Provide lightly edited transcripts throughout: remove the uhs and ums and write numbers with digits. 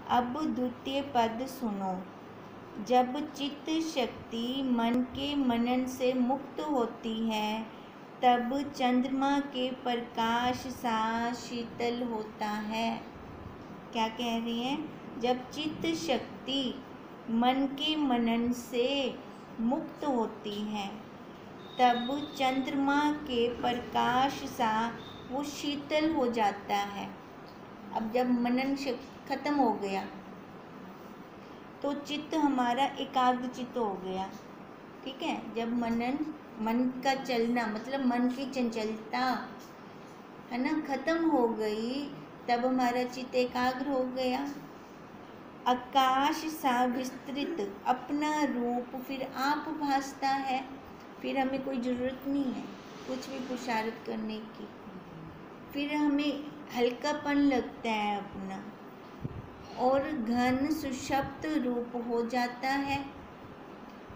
अब द्वितीय पद सुनो। जब चित्त शक्ति मन के मनन से मुक्त होती है तब चंद्रमा के प्रकाश सा शीतल होता है। क्या कह रही हैं? जब चित्त शक्ति मन के मनन से मुक्त होती है तब चंद्रमा के प्रकाश सा वो शीतल हो जाता है। अब जब मनन खत्म हो गया तो चित्त हमारा एकाग्र चित्त हो गया। ठीक है, जब मन का चलना मतलब मन की चंचलता है ना खत्म हो गई तब हमारा चित्त एकाग्र हो गया। आकाश सा विस्तृत अपना रूप फिर आप भासता है। फिर हमें कोई ज़रूरत नहीं है कुछ भी पुरुषार्थ करने की। फिर हमें हल्कापन लगता है अपना और घन सुषुप्त रूप हो जाता है।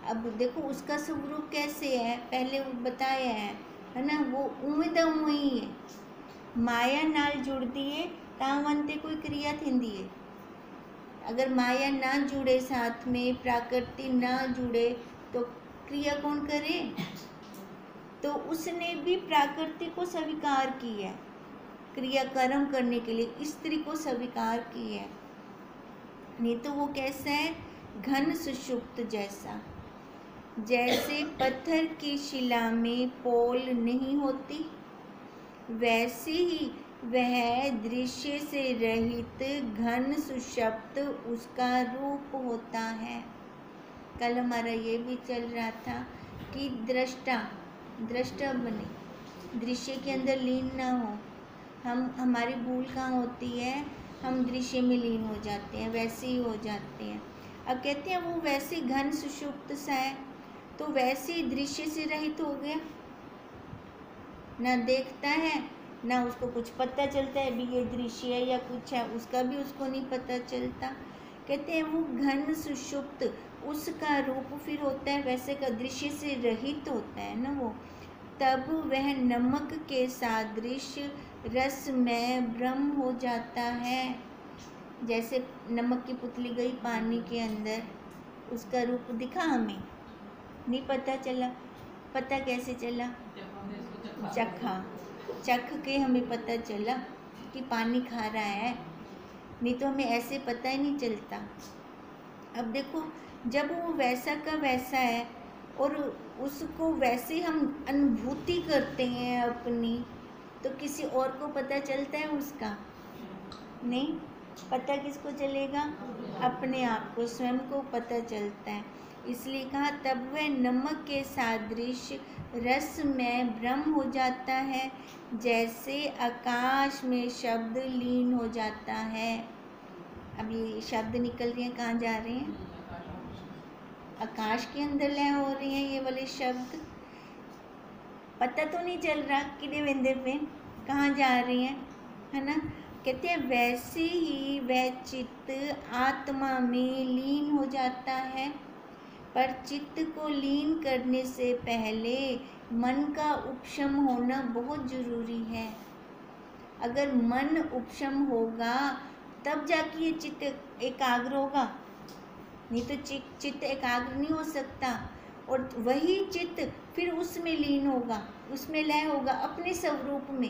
अब देखो उसका स्वरूप कैसे है, पहले बताया है ना, वो उवें दा उवें ही है। माया नाल जुड़ दिए तावंते कोई क्रिया थिंदी है। अगर माया ना जुड़े साथ में, प्रकृति ना जुड़े तो क्रिया कौन करे? तो उसने भी प्रकृति को स्वीकार की है, क्रिया कर्म करने के लिए स्त्री को स्वीकार की है। नहीं तो वो कैसा है? घन सुषुप्त जैसा। जैसे पत्थर की शिला में पोल नहीं होती वैसे ही वह दृश्य से रहित घन सुषुप्त उसका रूप होता है। कल हमारा ये भी चल रहा था कि दृष्टा बने, दृश्य के अंदर लीन ना हो। हमारी भूल कहाँ होती है? हम दृश्य में लीन हो जाते हैं, वैसे ही हो जाते हैं। अब कहते हैं वो वैसे घन सुषुप्त सा है तो वैसे ही दृश्य से रहित हो गया, ना देखता है ना उसको कुछ पता चलता है भी ये दृश्य है या कुछ है, उसका भी उसको नहीं पता चलता। कहते हैं वो घन सुषुप्त उसका रूप फिर होता है वैसे का, दृश्य से रहित होता है ना वो। तब वह नमक के सादृश्य रस में ब्रह्म हो जाता है। जैसे नमक की पुतली गई पानी के अंदर, उसका रूप दिखा हमें नहीं पता चला। पता कैसे चला? चख के हमें पता चला कि पानी खा रहा है, नहीं तो हमें ऐसे पता ही नहीं चलता। अब देखो जब वो वैसा का वैसा है और उसको वैसे हम अनुभूति करते हैं अपनी, तो किसी और को पता चलता है उसका? नहीं, पता किसको चलेगा? अपने आप को, स्वयं को पता चलता है। इसलिए कहा तब वह नमक के सादृश्य रस में ब्रह्म हो जाता है, जैसे आकाश में शब्द लीन हो जाता है। अब ये शब्द निकल रहे हैं, कहाँ जा रहे हैं? आकाश के अंदर लय हो रही हैं ये वाले शब्द। पता तो नहीं चल रहा कि देवेंद्र पे कहाँ जा रही हैं, है ना। कहते हैं वैसे ही वह चित्त आत्मा में लीन हो जाता है, पर चित्त को लीन करने से पहले मन का उपशम होना बहुत जरूरी है। अगर मन उपशम होगा तब जाके ये चित्त एकाग्र होगा, नहीं तो चित्त एकाग्र नहीं हो सकता। और वही चित्त फिर उसमें लीन होगा, उसमें लय होगा अपने स्वरूप में,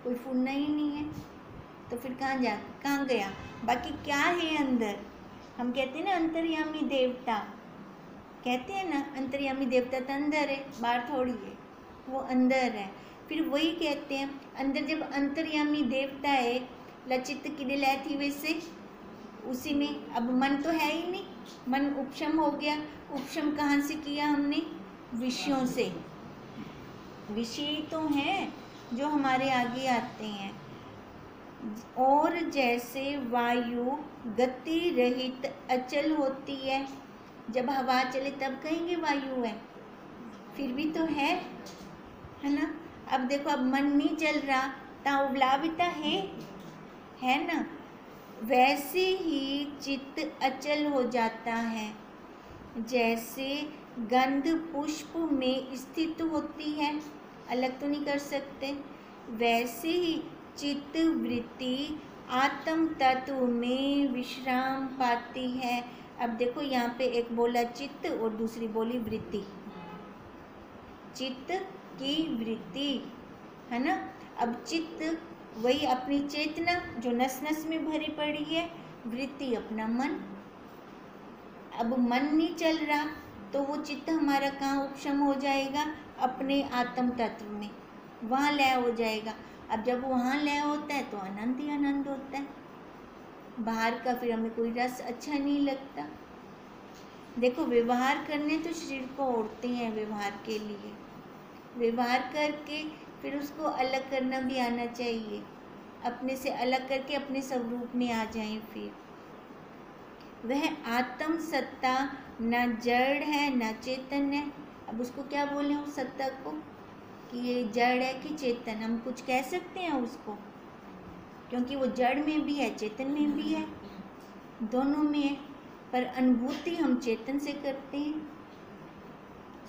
कोई फूलना ही नहीं है। तो फिर कहाँ गया? बाकी क्या है अंदर? हम कहते हैं ना अंतर्यामी देवता, कहते हैं ना अंतर्यामी देवता तो अंदर है, बाहर थोड़ी है, वो अंदर है। फिर वही कहते हैं अंदर जब अंतर्यामी देवता है, लचित किदे लय थी वैसे उसी में। अब मन तो है ही नहीं, मन उपशम हो गया। उपशम कहाँ से किया हमने? विषयों से। विषय तो हैं जो हमारे आगे आते हैं। और जैसे वायु गति रहित अचल होती है, जब हवा चले तब कहेंगे वायु है, फिर भी तो है ना। अब देखो अब मन नहीं चल रहा ता उबलाविता है ना। वैसे ही चित्त अचल हो जाता है, जैसे गंध पुष्प में स्थित होती है, अलग तो नहीं कर सकते। वैसे ही चित्त वृत्ति आत्म तत्व में विश्राम पाती है। अब देखो यहाँ पे एक बोला चित्त और दूसरी बोली वृत्ति। चित्त की वृत्ति है ना। अब चित्त वही अपनी चेतना जो नस नस में भरी पड़ी है, वृत्ति अपना मन। अब मन नहीं चल रहा तो वो चित्त हमारा कहाँ उपशम हो जाएगा, अपने आत्म तत्व में, वहाँ लय हो जाएगा। अब जब वहाँ लय होता है तो आनंद ही आनंद होता है, बाहर का फिर हमें कोई रस अच्छा नहीं लगता। देखो व्यवहार करने तो शरीर को ओढ़ते हैं व्यवहार के लिए, व्यवहार करके फिर उसको अलग करना भी आना चाहिए, अपने से अलग करके अपने स्वरूप में आ जाएं। फिर वह आत्म सत्ता न जड़ है न चेतन है। अब उसको क्या बोले उस सत्ता को कि ये जड़ है कि चेतन, हम कुछ कह सकते हैं उसको, क्योंकि वो जड़ में भी है चेतन में भी है, दोनों में है। पर अनुभूति हम चेतन से करते हैं,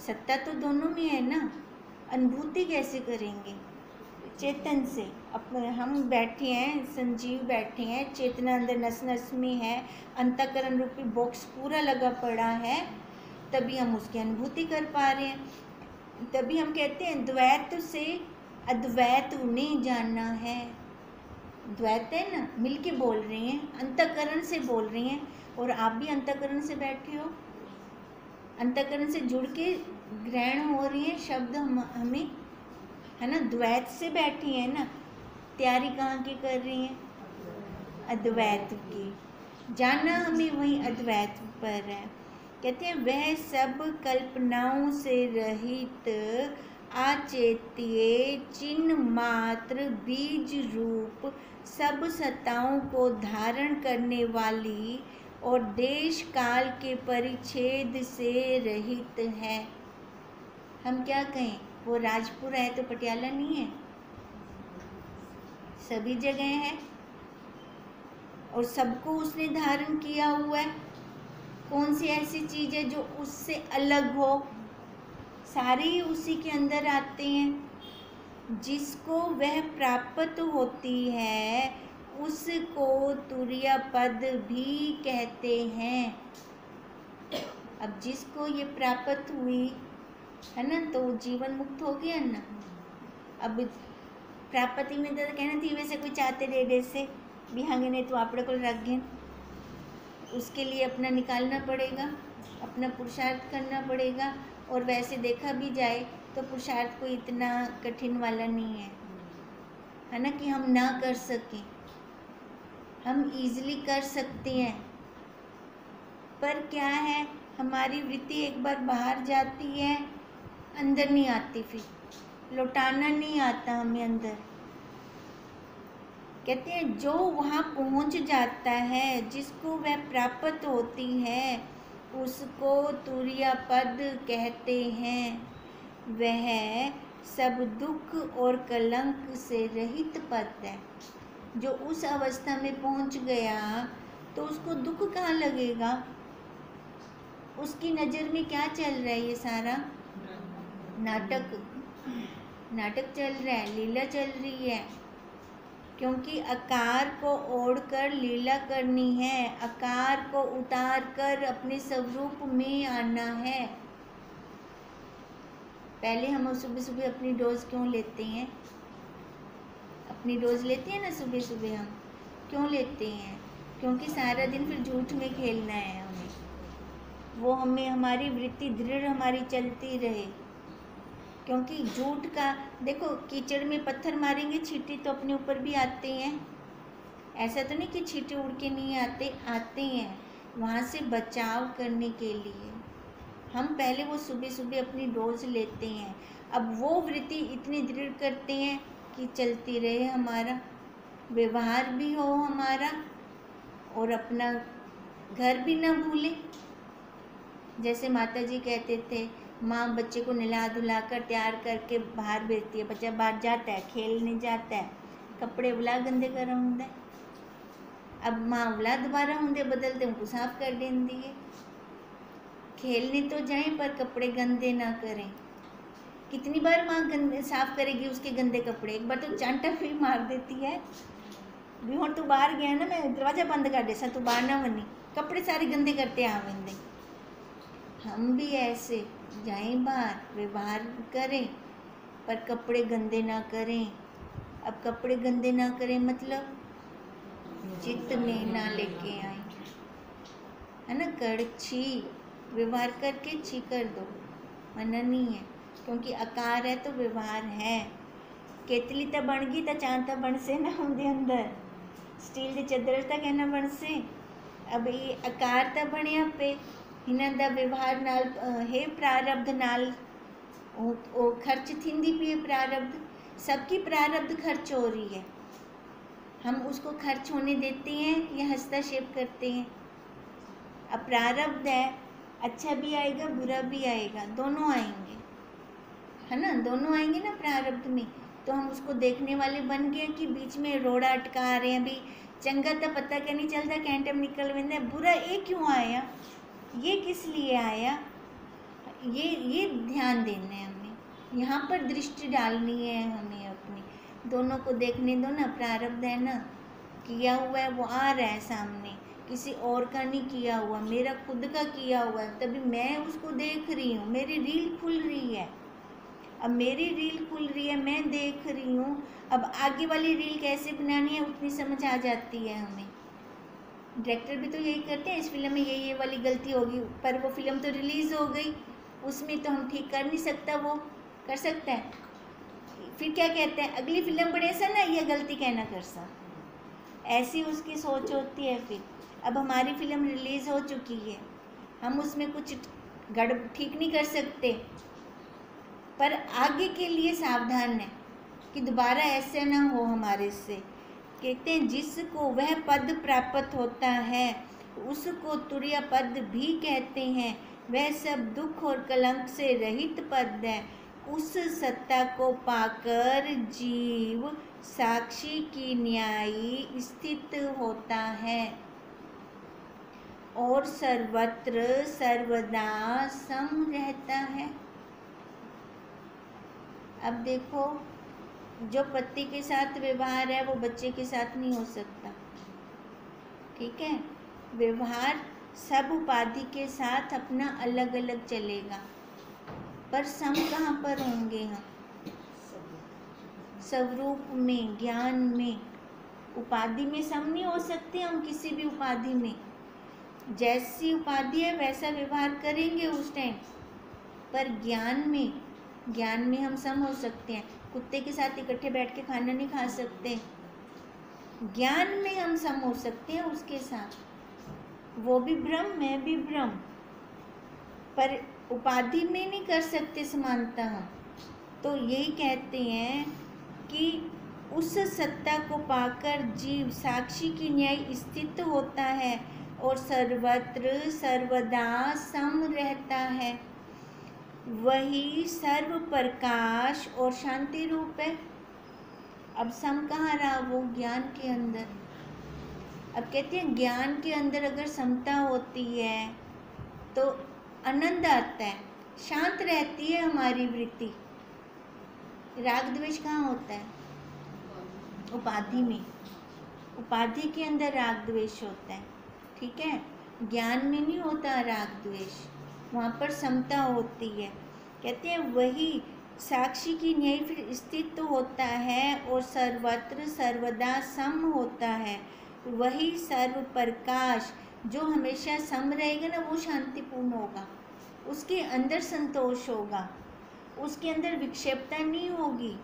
सत्ता तो दोनों में है ना, अनुभूति कैसे करेंगे, चेतन से। अपने हम बैठे हैं, संजीव बैठे हैं, चेतना अंदर नस नस में है, अंतःकरण रूपी बॉक्स पूरा लगा पड़ा है, तभी हम उसकी अनुभूति कर पा रहे हैं। तभी हम कहते हैं द्वैत से अद्वैत उन्हें जानना है। द्वैत है ना, मिलके बोल रहे हैं, अंतःकरण से बोल रहे हैं, और आप भी अंतःकरण से बैठे हो, अंतःकरण से जुड़ के ग्रहण हो रही है शब्द हमें, है ना। द्वैत से बैठी है ना, तैयारी कहाँ की कर रही हैं, अद्वैत की, जाना हमें वही अद्वैत पर है। कहते हैं वह सब कल्पनाओं से रहित अचेत्य चिन्ह मात्र बीज रूप सब सत्ताओं को धारण करने वाली और देश काल के परिच्छेद से रहित है। हम क्या कहें, वो राजपुर है तो पटियाला नहीं है, सभी जगह है, और सबको उसने धारण किया हुआ है। कौन सी ऐसी चीज़ है जो उससे अलग हो, सारे ही उसी के अंदर आते हैं। जिसको वह प्राप्त होती है उसको तुरीय पद भी कहते हैं। अब जिसको ये प्राप्त हुई है ना, तो वो जीवन मुक्त हो गया ना। अब प्राप्ति में तो कहना थी वैसे कोई चाहते रेडे से बिहांगे तो आपड़े को रख गए, उसके लिए अपना निकालना पड़ेगा, अपना पुरुषार्थ करना पड़ेगा। और वैसे देखा भी जाए तो पुरुषार्थ कोई इतना कठिन वाला नहीं है ना, कि हम ना कर सकें, हम इजीली कर सकते हैं। पर क्या है, हमारी वृत्ति एक बार बाहर जाती है, अंदर नहीं आती, फिर लौटाना नहीं आता हमें अंदर। कहते हैं जो वहाँ पहुँच जाता है, जिसको वह प्राप्त होती है, उसको तुरीय पद कहते हैं। वह सब दुख और कलंक से रहित पद है। जो उस अवस्था में पहुँच गया तो उसको दुख कहाँ लगेगा, उसकी नज़र में क्या चल रहा है, ये सारा नाटक चल रहा है, लीला चल रही है। क्योंकि आकार को ओढ़कर लीला करनी है, आकार को उतार कर अपने स्वरूप में आना है। पहले हम सुबह सुबह अपनी डोज क्यों लेते हैं, अपनी डोज लेते हैं ना सुबह सुबह, हम क्यों लेते हैं, क्योंकि सारा दिन फिर झूठ में खेलना है हमें, वो हमें हमारी वृत्ति दृढ़ हमारी चलती रहे। क्योंकि झूठ का देखो, कीचड़ में पत्थर मारेंगे छींटे तो अपने ऊपर भी आते हैं, ऐसा तो नहीं कि छींटे उड़ के नहीं आते, आते हैं। वहाँ से बचाव करने के लिए हम पहले वो सुबह सुबह अपनी डोज लेते हैं। अब वो वृत्ति इतनी दृढ़ करते हैं कि चलती रहे, हमारा व्यवहार भी हो हमारा, और अपना घर भी ना भूलें। जैसे माता जी कहते थे, माँ बच्चे को नहला धुला कर तैयार करके बाहर भेजती है, बच्चा बाहर जाता है, खेलने जाता है, कपड़े उला गंदे कर होंगे, अब माँ उला दोबारा होंगे बदलते उनको साफ कर देंदी है। खेलने तो जाएं पर कपड़े गंदे ना करें। कितनी बार माँ गंदे साफ करेगी उसके गंदे कपड़े, एक बार तो चांटा भी मार देती है, भी हुण तू बाहर गया ना, मैं दरवाजा बंद कर देसा, तू बाहर ना बनी, कपड़े सारे गंदे करते आवेंदे। हम भी ऐसे जाएं बाहर, व्यवहार करें, पर कपड़े गंदे ना करें। अब कपड़े गंदे ना करें मतलब चित्त में ना लेके आए, है ना। कड़छी व्यवहार करके छी कर दो, मना नहीं है, क्योंकि आकार है तो व्यवहार है। केतली तो बन गई तो चांद तो बन से ना उनके अंदर, स्टील की चादर तो कहना बन से। अब ये आकार तो बनिया पे, इन्हां दा व्यवहार नाल है प्रारब्ध नाल वो खर्च थींदी पई है। प्रारब्ध सबकी प्रारब्ध खर्च हो रही है, हम उसको खर्च होने देते हैं या हस्तक्षेप करते हैं। अब प्रारब्ध है, अच्छा भी आएगा बुरा भी आएगा, दोनों आएंगे, है ना, दोनों आएंगे ना प्रारब्ध में। तो हम उसको देखने वाले बन गए कि बीच में रोड़ा अटका रहे हैं। भी चंगा तो पता क्या नहीं चलता, कैंटम निकल वेंदा, बुरा ये क्यों आया, ये किस लिए आया, ये ध्यान देना है हमें, यहाँ पर दृष्टि डालनी है हमें अपनी। दोनों को देखने दो ना, प्रारब्ध है ना, किया हुआ है वो आ रहा है सामने, किसी और का नहीं किया हुआ, मेरा खुद का किया हुआ है, तभी मैं उसको देख रही हूँ, मेरी रील खुल रही है। अब मेरी रील खुल रही है, मैं देख रही हूँ, अब आगे वाली रील कैसे बनानी है उतनी समझ आ जाती है हमें। डायरेक्टर भी तो यही करते हैं, इस फिल्म में ये वाली गलती होगी, पर वो फिल्म तो रिलीज़ हो गई, उसमें तो हम ठीक कर नहीं सकता, वो कर सकता है। फिर क्या कहते हैं, अगली फिल्म बने सा ना ये गलती कहना कर सा, ऐसी उसकी सोच होती है। फिर अब हमारी फिल्म रिलीज़ हो चुकी है, हम उसमें कुछ गड़ ठीक नहीं कर सकते, पर आगे के लिए सावधान है कि दोबारा ऐसे ना हो हमारे से। कहते हैं जिसको वह पद प्राप्त होता है उसको तुर्य पद भी कहते हैं, वह सब दुख और कलंक से रहित पद है। उस सत्ता को पाकर जीव साक्षी की न्यायी स्थित होता है और सर्वत्र सर्वदा सम रहता है। अब देखो, जो पति के साथ व्यवहार है वो बच्चे के साथ नहीं हो सकता, ठीक है। व्यवहार सब उपाधि के साथ अपना अलग अलग चलेगा, पर सम कहाँ पर होंगे हम, स्वरूप में, ज्ञान में। उपाधि में सम नहीं हो सकते हम, किसी भी उपाधि में जैसी उपाधि है वैसा व्यवहार करेंगे उस टाइम, पर ज्ञान में हम सम हो सकते हैं। कुत्ते के साथ इकट्ठे बैठ के खाना नहीं खा सकते, ज्ञान में हम सम हो सकते हैं उसके साथ, वो भी ब्रह्म मैं भी ब्रह्म, पर उपाधि में नहीं कर सकते समानता हम। तो यही कहते हैं कि उस सत्ता को पाकर जीव साक्षी की न्याय स्थित होता है और सर्वत्र सर्वदा सम रहता है। वही सर्व प्रकाश और शांति रूप है। अब सम कहाँ रहा, वो ज्ञान के अंदर। अब कहते हैं ज्ञान के अंदर अगर समता होती है तो आनंद आता है, शांत रहती है हमारी वृत्ति। राग द्वेष कहाँ होता है, उपाधि में, उपाधि के अंदर राग द्वेष होता है, ठीक है। ज्ञान में नहीं होता राग द्वेष, वहाँ पर समता होती है। कहते हैं वही साक्षी की न्याय फिर स्थित होता है और सर्वत्र सर्वदा सम होता है। वही सर्व प्रकाश जो हमेशा सम रहेगा ना, वो शांतिपूर्ण होगा, उसके अंदर संतोष होगा, उसके अंदर विक्षेपता नहीं होगी।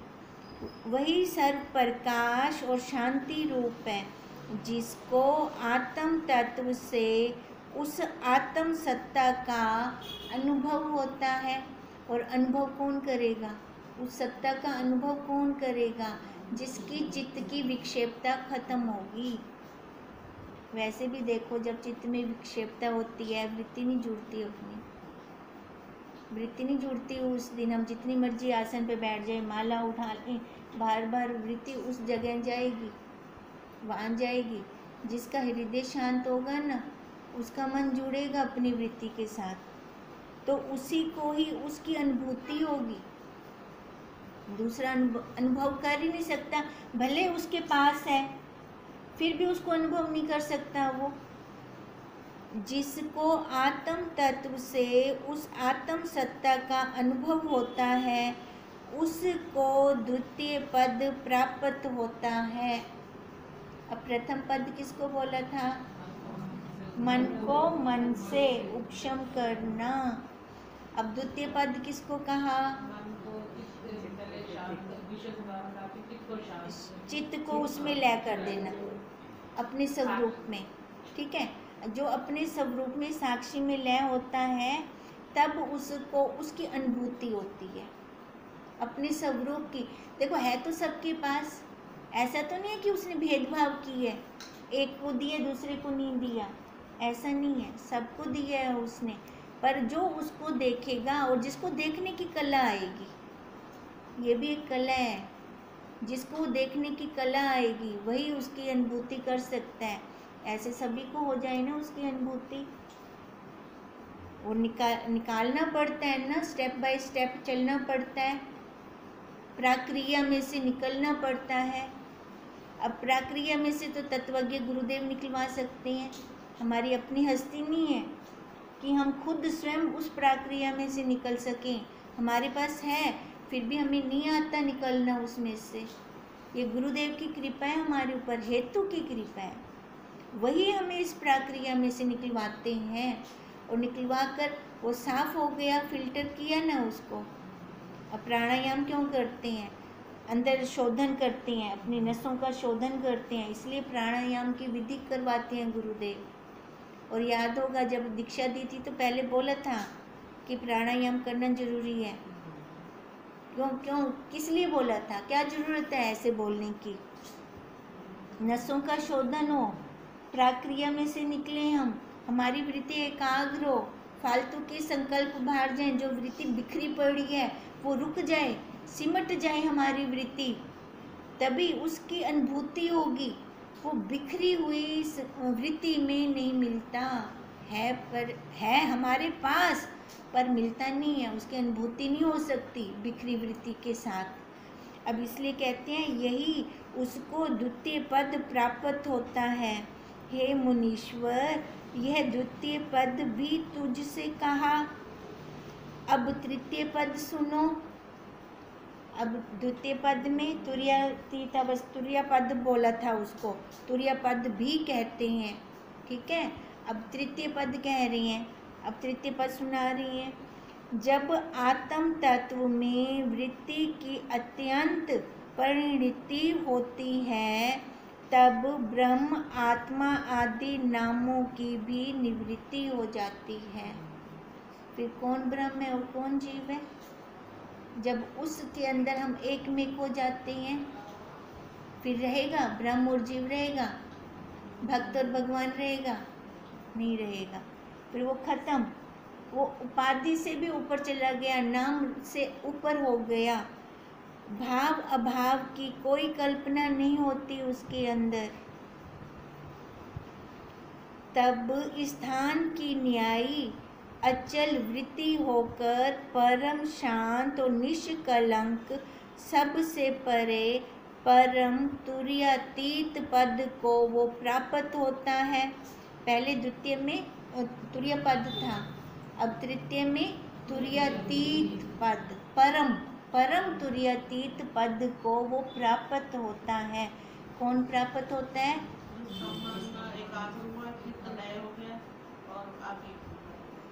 वही सर्व प्रकाश और शांति रूप है, जिसको आत्म तत्व से उस आत्म सत्ता का अनुभव होता है। और अनुभव कौन करेगा, उस सत्ता का अनुभव कौन करेगा, जिसकी चित्त की विक्षेपता खत्म होगी। वैसे भी देखो, जब चित्त में विक्षेपता होती है, वृत्ति नहीं जुड़ती, अपनी वृत्ति नहीं जुड़ती, उस दिन हम जितनी मर्जी आसन पे बैठ जाए, माला उठा लें, बार बार वृत्ति उस जगह जाएगी, वहाँ जाएगी। जिसका हृदय शांत होगा ना, उसका मन जुड़ेगा अपनी वृत्ति के साथ, तो उसी को ही उसकी अनुभूति होगी। दूसरा अनुभव कर ही नहीं सकता, भले उसके पास है, फिर भी उसको अनुभव नहीं कर सकता। वो जिसको आत्म तत्व से उस आत्म सत्ता का अनुभव होता है उसको द्वितीय पद प्राप्त होता है। अब प्रथम पद किसको बोला था? मन को मन से उपशम करना। अब द्वितीय पद किसको कहा? चित्त को उसमें लय कर देना अपने स्वरूप में। ठीक है, जो अपने स्वरूप में साक्षी में लय होता है तब उसको उसकी अनुभूति होती है अपने स्वरूप की। देखो है तो सबके पास, ऐसा तो नहीं है कि उसने भेदभाव की है, एक को दिया दूसरे को नहीं दिया, ऐसा नहीं है, सबको दिया है उसने। पर जो उसको देखेगा और जिसको देखने की कला आएगी, ये भी एक कला है, जिसको देखने की कला आएगी वही उसकी अनुभूति कर सकता है। ऐसे सभी को हो जाए ना उसकी अनुभूति, वो निकालना पड़ता है ना, स्टेप बाय स्टेप चलना पड़ता है, प्रक्रिया में से निकलना पड़ता है। अब प्रक्रिया में से तो तत्वज्ञ गुरुदेव निकलवा सकते हैं, हमारी अपनी हस्ती नहीं है कि हम खुद स्वयं उस प्रक्रिया में से निकल सकें। हमारे पास है फिर भी हमें नहीं आता निकलना उसमें से। ये गुरुदेव की कृपा है हमारे ऊपर, हेतु की कृपा है, वही हमें इस प्रक्रिया में से निकलवाते हैं। और निकलवा कर वो साफ हो गया, फिल्टर किया ना उसको। अब प्राणायाम क्यों करते हैं? अंदर शोधन करते हैं, अपनी नसों का शोधन करते हैं, इसलिए प्राणायाम की विधि करवाते हैं गुरुदेव। और याद होगा जब दीक्षा दी थी तो पहले बोला था कि प्राणायाम करना जरूरी है। क्यों क्यों किस लिए बोला था? क्या जरूरत है ऐसे बोलने की? नसों का शोधन हो, प्रक्रिया में से निकले हम, हमारी वृत्ति एकाग्र हो, फालतू के संकल्प बाहर जाएं, जो वृत्ति बिखरी पड़ी है वो रुक जाए, सिमट जाए हमारी वृत्ति, तभी उसकी अनुभूति होगी। वो बिखरी हुई वृत्ति में नहीं मिलता है, पर है हमारे पास पर मिलता नहीं है, उसकी अनुभूति नहीं हो सकती बिखरी वृत्ति के साथ। अब इसलिए कहते हैं यही उसको द्वितीय पद प्राप्त होता है। हे मुनीश्वर, यह द्वितीय पद भी तुझसे कहा। अब तृतीय पद सुनो। अब द्वितीय पद में तुरीयातीता, बस तुरीया पद बोला था उसको, तुरीया पद भी कहते हैं। ठीक है, अब तृतीय पद कह रही हैं, अब तृतीय पद सुना रही हैं। जब आत्म तत्व में वृत्ति की अत्यंत परिणति होती है तब ब्रह्म आत्मा आदि नामों की भी निवृत्ति हो जाती है। फिर कौन ब्रह्म है और कौन जीव है? जब उसके अंदर हम एक में खो जाते हैं फिर रहेगा ब्रह्म और जीव रहेगा, भक्त और भगवान रहेगा? नहीं रहेगा। फिर वो खत्म, वो उपाधि से भी ऊपर चला गया, नाम से ऊपर हो गया, भाव अभाव की कोई कल्पना नहीं होती उसके अंदर। तब स्थान की न्यायी अचल वृत्ति होकर परम शांत और निष्कलंक सबसे परे परम तुरीयातीत पद को वो प्राप्त होता है। पहले द्वितीय में तुरीय पद था, अब तृतीय में तुरीयातीत पद, परम तुरीयातीत पद को वो प्राप्त होता है। कौन प्राप्त होता है?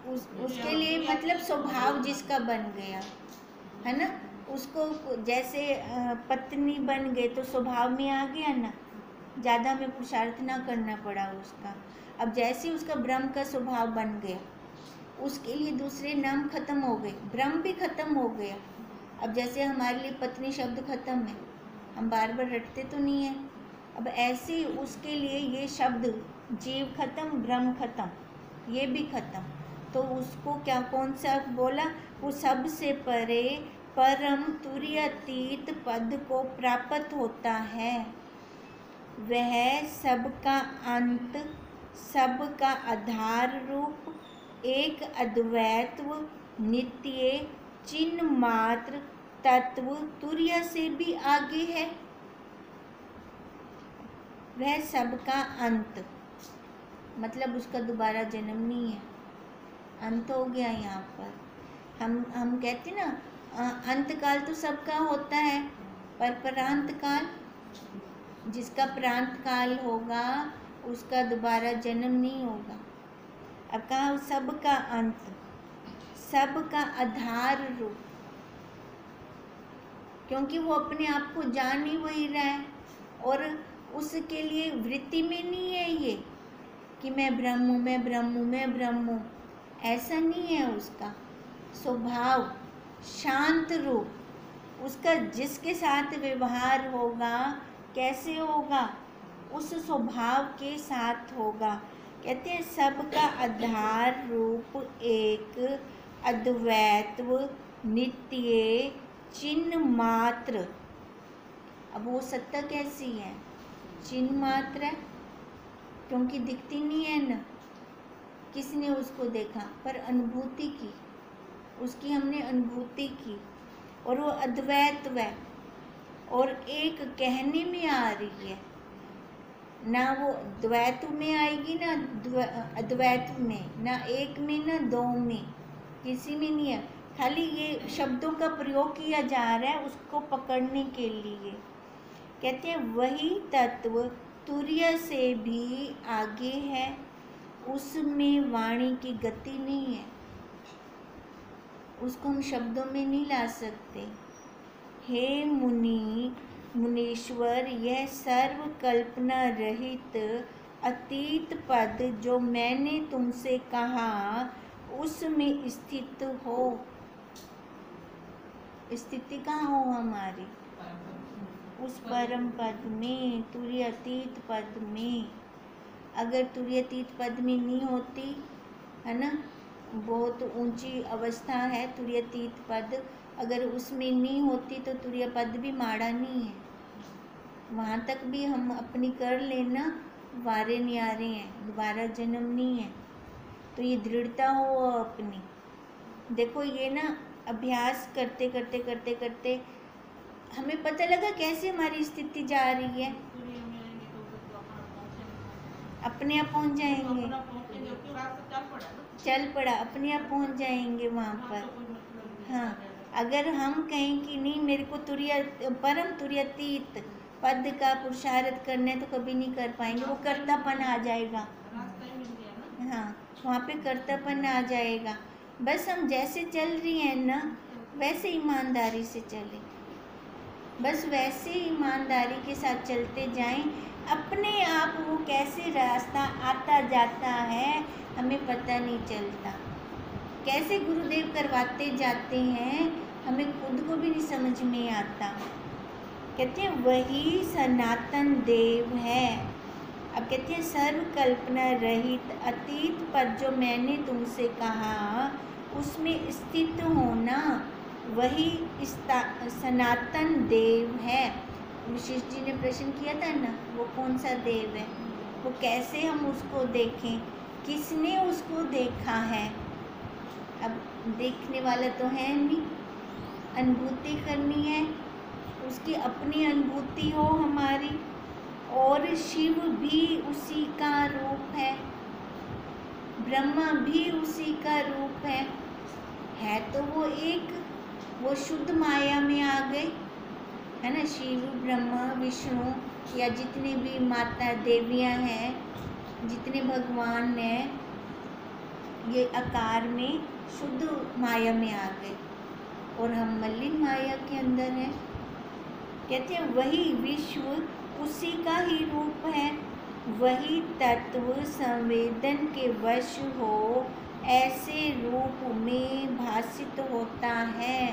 उसके लिए मतलब स्वभाव जिसका बन गया है ना, उसको जैसे पत्नी बन गए तो स्वभाव में आ गया ना, ज़्यादा हमें पुरुषार्थ ना करना पड़ा उसका। अब जैसे उसका ब्रह्म का स्वभाव बन गया, उसके लिए दूसरे नाम खत्म हो गए, ब्रह्म भी खत्म हो गया। अब जैसे हमारे लिए पत्नी शब्द खत्म है, हम बार बार रटते तो नहीं है, अब ऐसे ही उसके लिए ये शब्द जीव खत्म, ब्रह्म खत्म, ये भी खत्म। तो उसको क्या कौन सा बोला? वो सबसे परे परम तुरीयातीत पद को प्राप्त होता है। वह सबका अंत, सबका आधार रूप, एक अद्वैत्व नित्य चिन्ह मात्र तत्व तुरीय से भी आगे है। वह सबका अंत, मतलब उसका दोबारा जन्म नहीं है, अंत हो गया यहाँ पर। हम कहते ना अंत काल तो सबका होता है, पर प्रांत काल, जिसका प्रांत काल होगा उसका दोबारा जन्म नहीं होगा। अब कहा सबका अंत, सबका आधार रूप, क्योंकि वो अपने आप को जान ही वही रहा है, और उसके लिए वृत्ति में नहीं है ये कि मैं ब्रह्म हूँ, मैं ब्रह्म हूँ, मैं ब्रह्म हूँ, ऐसा नहीं है उसका स्वभाव। शांत रूप, उसका जिसके साथ व्यवहार होगा कैसे होगा, उस स्वभाव के साथ होगा। कहते हैं सबका आधार रूप एक अद्वैत्व नित्य चिन्ह मात्र। अब वो सत्ता कैसी है, चिन्ह मात्र है, क्योंकि दिखती नहीं है ना, किसने उसको देखा, पर अनुभूति की, उसकी हमने अनुभूति की, और वो अद्वैत्व है, और एक कहने में आ रही है ना, वो द्वैत में आएगी ना अद्वैत में, ना एक में ना दो में, किसी में नहीं है, खाली ये शब्दों का प्रयोग किया जा रहा है उसको पकड़ने के लिए। कहते हैं वही तत्व तुर्य से भी आगे है, उसमें वाणी की गति नहीं है, उसको हम शब्दों में नहीं ला सकते। हे मुनीश्वर, यह सर्व कल्पना रहित अतीत पद जो मैंने तुमसे कहा उसमें स्थित हो। स्थिति कहाँ हो हमारी, उस परम पद में, तुर्यातीत पद में। अगर तुर्यातीत पद में नहीं होती है ना, बहुत ऊंची अवस्था है तुर्यातीत पद, अगर उसमें नहीं होती तो तुर्य पद भी माड़ा नहीं है, वहाँ तक भी हम अपनी कर लेना, वारे न्यारे हैं, दोबारा जन्म नहीं है। तो ये दृढ़ता हो अपनी। देखो ये ना अभ्यास करते करते करते करते हमें पता लगा कैसे हमारी स्थिति जा रही है, अपने आप पहुँच जाएंगे, चल पड़ा, अपने आप पहुँच जाएंगे वहाँ पर। हाँ, अगर हम कहें कि नहीं मेरे को परम तुर्यातीत पद का पुरुषार्थ करना है तो कभी नहीं कर पाएंगे, वो कर्तापन आ जाएगा। हाँ, वहाँ पे कर्तापन आ जाएगा। बस हम जैसे चल रही हैं ना वैसे ईमानदारी से चलें, बस वैसे ईमानदारी के साथ चलते जाएं, अपने आप वो कैसे रास्ता आता जाता है हमें पता नहीं चलता, कैसे गुरुदेव करवाते जाते हैं हमें खुद को भी नहीं समझ में आता। कहते हैं वही सनातन देव है। अब कहते हैं सर्व कल्पना रहित अतीत पद जो मैंने तुमसे कहा उसमें स्थित होना, वही सनातन देव है। विशिष्ट जी ने प्रश्न किया था ना, वो कौन सा देव है, वो कैसे हम उसको देखें, किसने उसको देखा है। अब देखने वाला तो है नहीं, अनुभूति करनी है, उसकी अपनी अनुभूति हो हमारी, और शिव भी उसी का रूप है, ब्रह्मा भी उसी का रूप है तो वो एक, वो शुद्ध माया में आ गए है ना, शिव ब्रह्मा विष्णु या जितने भी माता देवियां हैं, जितने भगवान हैं, ये आकार में शुद्ध माया में आ गए, और हम मलिन माया के अंदर हैं। कहते हैं वही विश्व उसी का ही रूप है, वही तत्व संवेदन के वश हो ऐसे रूप में भासित होता है।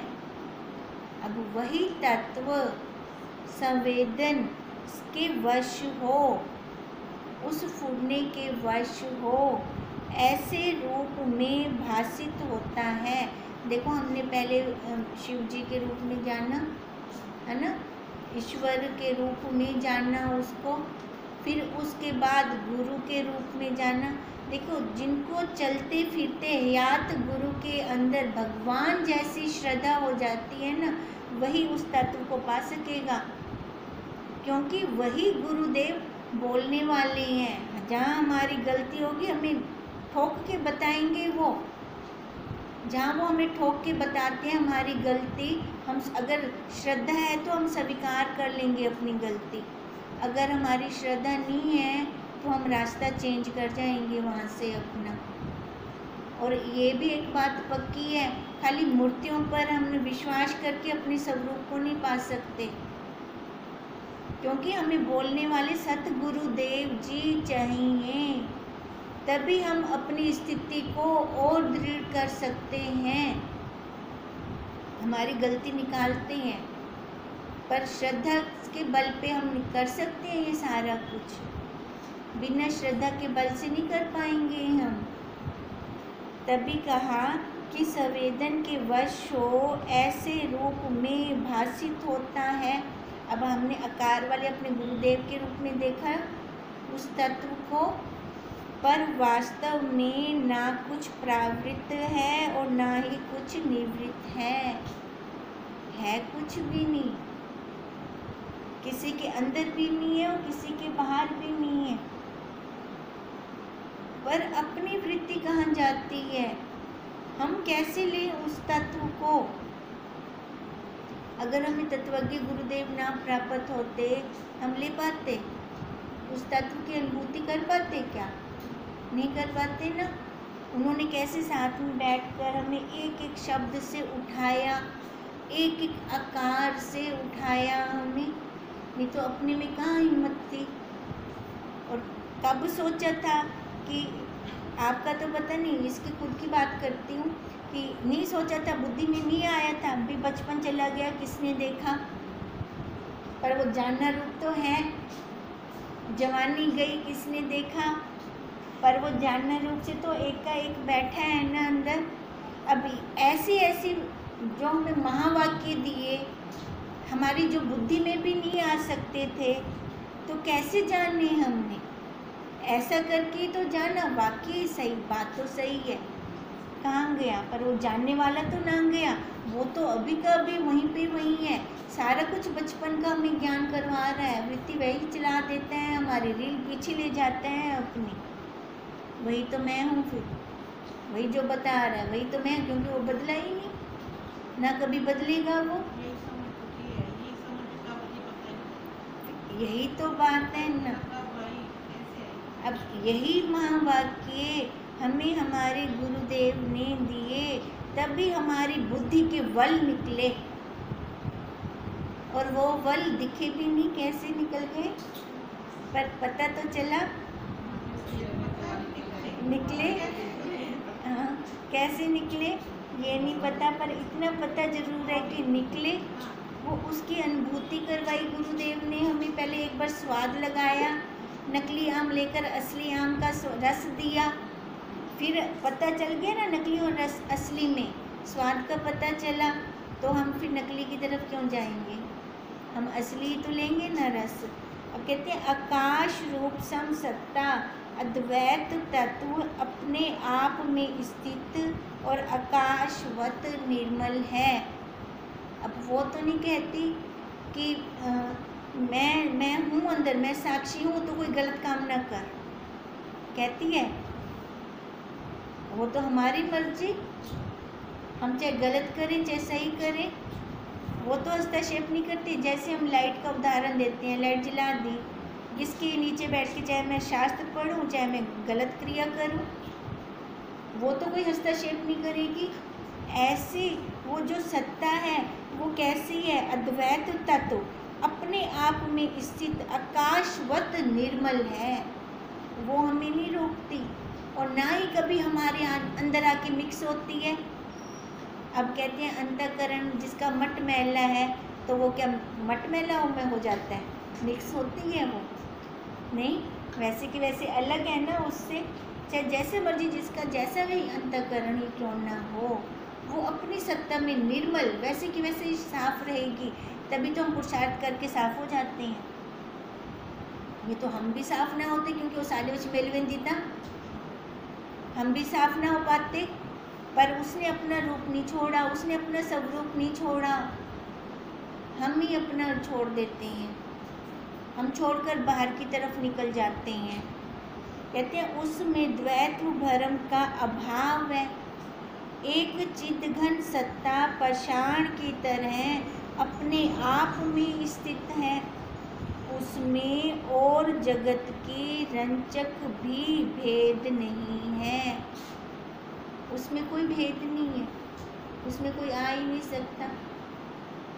अब वही तत्व संवेदन के वश हो, उस फूटने के वश हो, ऐसे रूप में भासित होता है। देखो हमने पहले शिव जी के रूप में जाना है ना, ईश्वर के रूप में जाना उसको, फिर उसके बाद गुरु के रूप में जाना। देखो जिनको चलते फिरते हयात गुरु के अंदर भगवान जैसी श्रद्धा हो जाती है ना, वही उस तत्व को पा सकेगा, क्योंकि वही गुरुदेव बोलने वाले हैं। जहाँ हमारी गलती होगी हमें ठोक के बताएंगे वो, जहाँ वो हमें ठोक के बताते हैं हमारी गलती, हम अगर श्रद्धा है तो हम स्वीकार कर लेंगे अपनी गलती। अगर हमारी श्रद्धा नहीं है तो हम रास्ता चेंज कर जाएंगे वहाँ से अपना। और ये भी एक बात पक्की है, खाली मूर्तियों पर हम विश्वास करके अपने स्वरूप को नहीं पा सकते, क्योंकि हमें बोलने वाले सतगुरुदेव जी चाहिए, तभी हम अपनी स्थिति को और दृढ़ कर सकते हैं, हमारी गलती निकालते हैं। पर श्रद्धा के बल पे हम कर सकते हैं ये सारा कुछ, बिना श्रद्धा के बल से नहीं कर पाएंगे हम। तभी कहा कि संवेदन के वश हो ऐसे रूप में भासित होता है। अब हमने आकार वाले अपने गुरुदेव के रूप में देखा उस तत्व को, पर वास्तव में ना कुछ प्रावृत्त है और ना ही कुछ निवृत्त है कुछ भी नहीं, किसी के अंदर भी नहीं है और किसी के बाहर भी नहीं है। पर अपनी वृत्ति कहाँ जाती है, हम कैसे लें उस तत्व को। अगर हमें तत्वज्ञ गुरुदेव ना प्राप्त होते, हम ले पाते उस तत्व की अनुभूति, कर पाते क्या? नहीं कर पाते ना। उन्होंने कैसे साथ में बैठकर हमें एक एक शब्द से उठाया, एक एक आकार से उठाया हमें, नहीं तो अपने में कहाँ हिम्मत थी। और कब सोचा था कि आपका तो पता नहीं, इसकी खुद की बात करती हूँ कि नहीं सोचा था, बुद्धि में नहीं आया था, अभी बचपन चला गया, किसने देखा। पर वो जानना रूप तो है, जवानी गई किसने देखा, पर वो जानना रूप से तो एक का एक बैठा है ना अंदर। अभी ऐसी ऐसी जो हमें महावाक्य दिए, हमारी जो बुद्धि में भी नहीं आ सकते थे, तो कैसे जाने हमने, ऐसा करके तो जाना। वाकई सही बात तो सही है, कहाँ गया, पर वो जानने वाला तो ना गया, वो तो अभी का अभी वहीं पे वहीं है। सारा कुछ बचपन का हमें ज्ञान करवा रहा है, वृत्ति वही चला देता है, हमारी रील पीछे ले जाता है अपनी। वही तो मैं हूँ, फिर वही जो बता रहा है वही तो मैं, क्योंकि वो बदला ही नहीं, ना कभी बदलेगा वो। यही तो बात है ना। अब यही महावाक्य हमें हमारे गुरुदेव ने दिए, तभी हमारी बुद्धि के बल निकले, और वो बल दिखे भी नहीं कैसे निकल गए, पर पता तो चला निकले। हाँ, कैसे निकले ये नहीं पता, पर इतना पता जरूर है कि निकले। वो उसकी अनुभूति करवाई गुरुदेव ने हमें। पहले एक बार स्वाद लगाया, नकली आम लेकर असली आम का रस दिया, फिर पता चल गया ना नकली और रस असली में स्वाद का पता चला, तो हम फिर नकली की तरफ क्यों जाएंगे, हम असली तो लेंगे ना रस। अब कहते हैं आकाश रूप सम सत्ता, अद्वैत तत्व अपने आप में स्थित और आकाशवत निर्मल है। अब वो तो नहीं कहती कि मैं हूँ अंदर, मैं साक्षी हूँ, तो कोई गलत काम ना कर, कहती है। वो तो हमारी मर्जी, हम चाहे गलत करें चाहे सही करें, वो तो हस्तक्षेप नहीं करती। जैसे हम लाइट का उदाहरण देते हैं, लाइट जला दी, जिसके नीचे बैठ के चाहे मैं शास्त्र पढ़ूं चाहे मैं गलत क्रिया करूं, वो तो कोई हस्तक्षेप नहीं करेगी। ऐसे वो जो सत्ता है वो कैसी है, अद्वैत तत्व अपने आप में स्थित आकाशवत निर्मल है, वो हमें नहीं रोकती और ना ही कभी हमारे अंदर आके मिक्स होती है। अब कहते हैं अंतःकरण जिसका मट मैला है, तो वो क्या मट मैला में हो जाता है, मिक्स होती है वो नहीं, वैसे कि वैसे अलग है ना उससे। चाहे जैसे मर्जी जिसका जैसा भी अंतःकरण ही क्यों ना हो, वो अपनी सत्ता में निर्मल वैसे कि वैसे ही साफ रहेगी। तभी तो हम पुरुषार्थ करके साफ हो जाते हैं। ये तो हम भी साफ ना होते, क्योंकि वो साले बच्चे मेलवेन देता, हम भी साफ ना हो पाते। पर उसने अपना रूप नहीं छोड़ा, उसने अपना स्वरूप नहीं छोड़ा, हम ही अपना छोड़ देते हैं। हम छोड़कर बाहर की तरफ निकल जाते हैं। कहते हैं उसमें द्वैत भ्रम का अभाव है। एक चिदघन सत्ता पाषाण की तरह अपने आप में स्थित है। उसमें और जगत के रंचक भी भेद नहीं है। उसमें कोई भेद नहीं है, उसमें कोई आ ही नहीं सकता।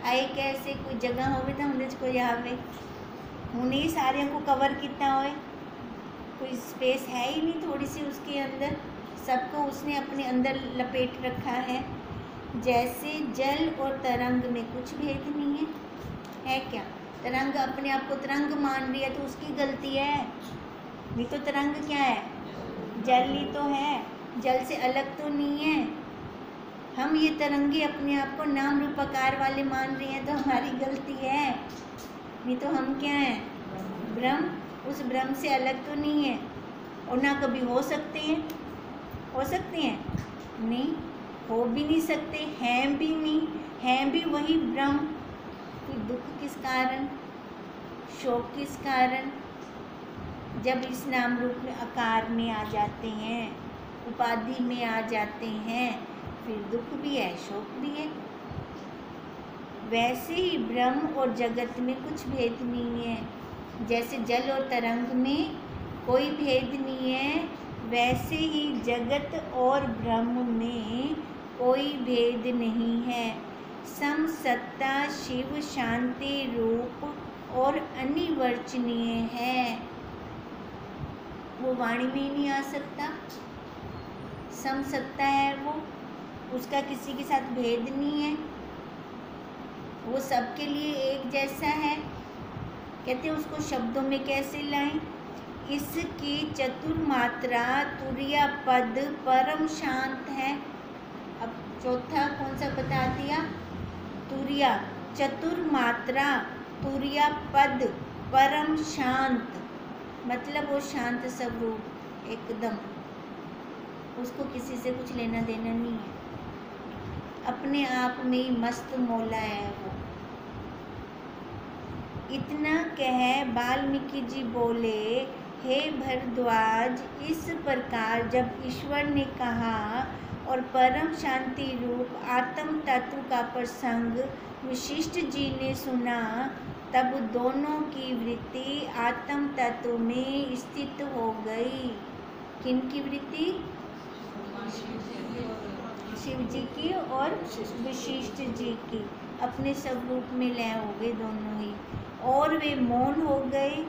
आए कैसे, कोई जगह होवे तो हमने कोई आवे उन्हें सारे को कवर कितना होए, कोई स्पेस है ही नहीं थोड़ी सी उसके अंदर, सबको उसने अपने अंदर लपेट रखा है। जैसे जल और तरंग में कुछ भेद नहीं है क्या? तरंग अपने आप को तरंग मान रही है तो उसकी गलती है, नहीं तो तरंग क्या है? जल ही तो है, जल से अलग तो नहीं है। हम ये तरंगे अपने आप को नाम रूप आकार वाले मान रहे हैं तो हमारी गलती है, नहीं तो हम क्या हैं? ब्रह्म। उस ब्रह्म से अलग तो नहीं है, और ना कभी हो सकते हैं। हो सकते हैं? नहीं, हो भी नहीं सकते, हैं भी नहीं, हैं भी वही ब्रह्म। फिर दुख किस कारण, शोक किस कारण? जब इस नाम रूप में आकार में आ जाते हैं, उपाधि में आ जाते हैं, फिर दुख भी है, शोक भी है। वैसे ही ब्रह्म और जगत में कुछ भेद नहीं है। जैसे जल और तरंग में कोई भेद नहीं है, वैसे ही जगत और ब्रह्म में कोई भेद नहीं है। सम सत्ता शिव शांति रूप और अनिवर्चनीय है। वो वाणी में ही नहीं आ सकता। सम सत्ता है वो, उसका किसी के साथ भेद नहीं है, वो सबके लिए एक जैसा है। कहते हैं उसको शब्दों में कैसे लाएं? इसकी चतुर्मात्रा तुर्या पद परम शांत है। अब चौथा कौन सा बता दिया? तुर्या, चतुर्मात्रा, तुर्या पद परम शांत, मतलब वो शांत स्वरूप एकदम, उसको किसी से कुछ लेना देना नहीं है, अपने आप में ही मस्त मौला है वो। इतना कह वाल्मीकि जी बोले, हे भरद्वाज, इस प्रकार जब ईश्वर ने कहा और परम शांति रूप आत्म तत्व का प्रसंग वशिष्ठ जी ने सुना, तब दोनों की वृत्ति आत्म तत्व में स्थित हो गई। किन की वृत्ति? शिव जी की और वशिष्ठ जी की, अपने स्वरूप में लय हो गए दोनों ही, और वे मौन हो गए